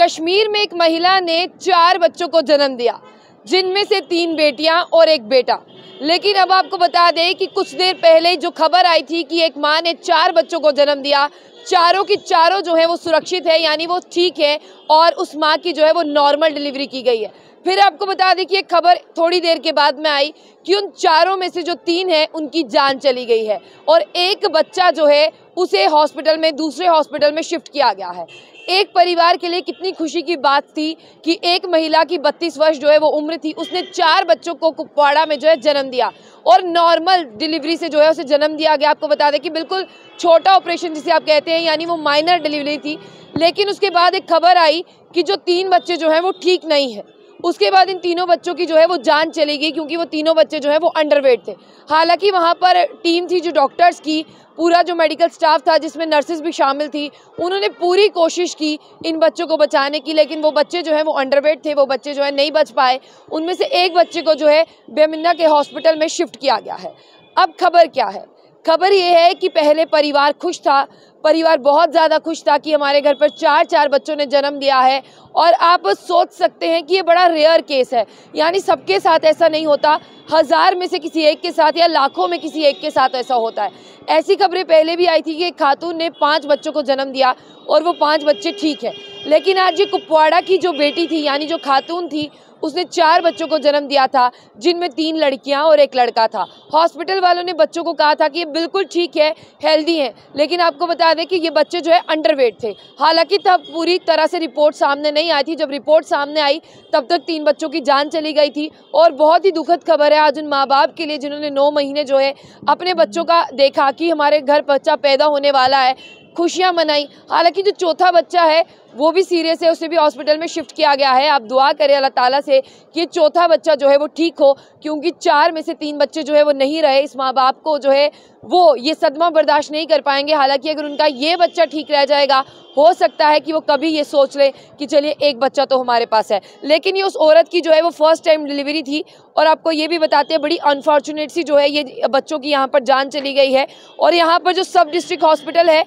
कश्मीर में एक महिला ने 4 बच्चों को जन्म दिया, जिनमें से 3 बेटियां और 1 बेटा। लेकिन अब आपको बता दें कि कुछ देर पहले जो खबर आई थी कि एक मां ने 4 बच्चों को जन्म दिया, चारों की चारों जो है वो सुरक्षित है, यानी वो ठीक है और उस मां की जो है वो नॉर्मल डिलीवरी की गई है। फिर आपको बता दें कि एक खबर थोड़ी देर के बाद में आई कि उन चारों में से जो 3 है उनकी जान चली गई है और एक बच्चा जो है उसे हॉस्पिटल में, दूसरे हॉस्पिटल में शिफ्ट किया गया है। एक परिवार के लिए कितनी खुशी की बात थी कि एक महिला की 32 वर्ष जो है वो उम्र थी, उसने 4 बच्चों को कुपवाड़ा में जो है जन्म दिया और नॉर्मल डिलीवरी से जो है उसे जन्म दिया गया। आपको बता दें कि बिल्कुल छोटा ऑपरेशन जिसे आप कहते हैं, यानी वो माइनर डिलीवरी थी। लेकिन उसके बाद एक खबर आई कि जो 3 बच्चे जो हैं वो ठीक नहीं है। उसके बाद इन तीनों बच्चों की जो है वो जान चली गई, क्योंकि वो तीनों बच्चे जो है वो अंडरवेट थे। हालांकि वहाँ पर टीम थी जो डॉक्टर्स की, पूरा जो मेडिकल स्टाफ था जिसमें नर्सेज भी शामिल थी, उन्होंने पूरी कोशिश की इन बच्चों को बचाने की, लेकिन वो बच्चे जो है वो अंडरवेट थे, वो बच्चे जो है नहीं बच पाए। उनमें से एक बच्चे को जो है बेमिन्ना के हॉस्पिटल में शिफ्ट किया गया है। अब खबर क्या है? खबर ये है कि पहले परिवार खुश था, परिवार बहुत ज़्यादा खुश था कि हमारे घर पर 4 बच्चों ने जन्म दिया है। और आप सोच सकते हैं कि ये बड़ा रेयर केस है, यानी सबके साथ ऐसा नहीं होता, 1000 में से किसी एक के साथ या लाखों में किसी एक के साथ ऐसा होता है। ऐसी खबरें पहले भी आई थी कि एक खातून ने 5 बच्चों को जन्म दिया और वो 5 बच्चे ठीक है। लेकिन आज ये कुपवाड़ा की जो बेटी थी, यानी जो खातून थी, उसने 4 बच्चों को जन्म दिया था, जिनमें 3 लड़कियां और 1 लड़का था। हॉस्पिटल वालों ने बच्चों को कहा था कि ये बिल्कुल ठीक है, हेल्दी हैं, लेकिन आपको बता दें कि ये बच्चे जो है अंडरवेट थे। हालांकि तब पूरी तरह से रिपोर्ट सामने नहीं आई थी, जब रिपोर्ट सामने आई तब तक 3 बच्चों की जान चली गई थी। और बहुत ही दुखद खबर है आज उन माँ बाप के लिए जिन्होंने 9 महीने जो है अपने बच्चों का देखा कि हमारे घर बच्चा पैदा होने वाला है, खुशियां मनाई। हालांकि जो चौथा बच्चा है वो भी सीरियस है, उसे भी हॉस्पिटल में शिफ्ट किया गया है। आप दुआ करें अल्लाह ताला से कि ये चौथा बच्चा जो है वो ठीक हो, क्योंकि 4 में से 3 बच्चे जो है वो नहीं रहे। इस माँ बाप को जो है वो ये सदमा बर्दाश्त नहीं कर पाएंगे। हालांकि अगर उनका ये बच्चा ठीक रह जाएगा, हो सकता है कि वो कभी ये सोच ले कि चलिए एक बच्चा तो हमारे पास है। लेकिन ये उस औरत की जो है वो फर्स्ट टाइम डिलीवरी थी। और आपको ये भी बताते हैं, बड़ी अनफॉर्चुनेट सी जो है ये बच्चों की यहाँ पर जान चली गई है। और यहाँ पर जो सब डिस्ट्रिक्ट हॉस्पिटल है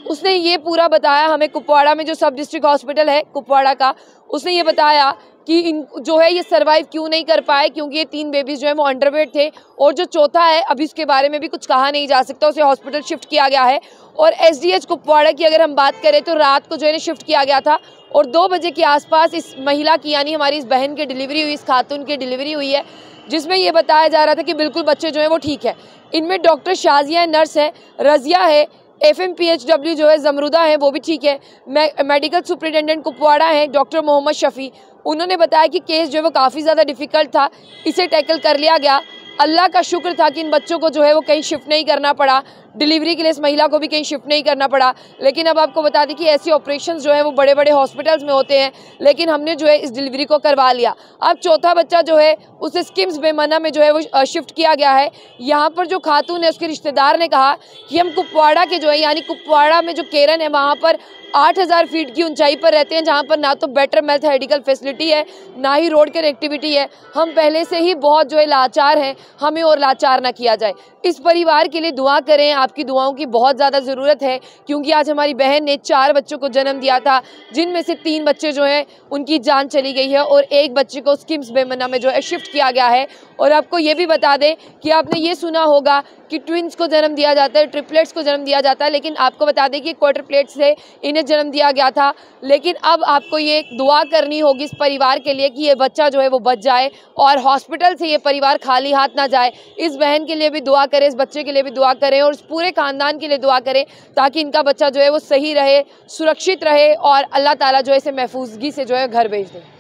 उसने ये पूरा बताया हमें, कुपवाड़ा में जो सब डिस्ट्रिक्ट हॉस्पिटल है कुपवाड़ा का, उसने ये बताया कि इन जो है ये सर्वाइव क्यों नहीं कर पाए, क्योंकि ये 3 बेबीज जो है वो अंडरवेट थे। और जो चौथा है अभी उसके बारे में भी कुछ कहा नहीं जा सकता, उसे हॉस्पिटल शिफ्ट किया गया है। और SDH कुपवाड़ा की अगर हम बात करें तो रात को जो है शिफ्ट किया गया था और 2 बजे के आसपास इस महिला की, यानी हमारी इस बहन की डिलीवरी हुई, इस खातून की डिलीवरी हुई है, जिसमें ये बताया जा रहा था कि बिल्कुल बच्चे जो है वो ठीक है। इनमें डॉक्टर शाजिया है, नर्स है, रजिया है, FMPHW जो है जमरुदा है वो भी ठीक है, मेडिकल सुपरिटेंडेंट कुपवाड़ा है डॉक्टर मोहम्मद शफी। उन्होंने बताया कि केस जो है वो काफ़ी ज़्यादा डिफ़िकल्ट था, इसे टैकल कर लिया गया। अल्लाह का शुक्र था कि इन बच्चों को जो है वो कहीं शिफ्ट नहीं करना पड़ा, डिलीवरी के लिए इस महिला को भी कहीं शिफ्ट नहीं करना पड़ा। लेकिन अब आपको बता दें कि ऐसे ऑपरेशंस जो है वो बड़े बड़े हॉस्पिटल्स में होते हैं, लेकिन हमने जो है इस डिलीवरी को करवा लिया। अब चौथा बच्चा जो है उसे स्किम्स बेमना में जो है वो शिफ्ट किया गया है। यहाँ पर जो खातून है उसके रिश्तेदार ने कहा कि हम कुपवाड़ा के जो है, यानी कुपवाड़ा में जो केरन है वहाँ पर 8000 फीट की ऊंचाई पर रहते हैं, जहाँ पर ना तो बेटर मेडिकल फैसिलिटी है, ना ही रोड कनेक्टिविटी है। हम पहले से ही बहुत जो है लाचार हैं, हमें और लाचार ना किया जाए। इस परिवार के लिए दुआ करें, आपकी दुआओं की बहुत ज़्यादा ज़रूरत है, क्योंकि आज हमारी बहन ने 4 बच्चों को जन्म दिया था, जिनमें से 3 बच्चे जो हैं उनकी जान चली गई है और 1 बच्चे को स्किम्स बेमना में जो है शिफ्ट किया गया है। और आपको ये भी बता दें कि आपने ये सुना होगा कि ट्विंस को जन्म दिया जाता है, ट्रिपलेट्स को जन्म दिया जाता है, लेकिन आपको बता दें कि क्वाड्रुप्लेट्स से इन्हें जन्म दिया गया था। लेकिन अब आपको ये दुआ करनी होगी इस परिवार के लिए कि ये बच्चा जो है वो बच जाए और हॉस्पिटल से ये परिवार खाली हाथ ना जाए। इस बहन के लिए भी दुआ करें, इस बच्चे के लिए भी दुआ करें और इस पूरे ख़ानदान के लिए दुआ करें, ताकि इनका बच्चा जो है वो सही रहे, सुरक्षित रहे और अल्लाह ताला जो है इसे महफूजगी से जो है घर भेज दे।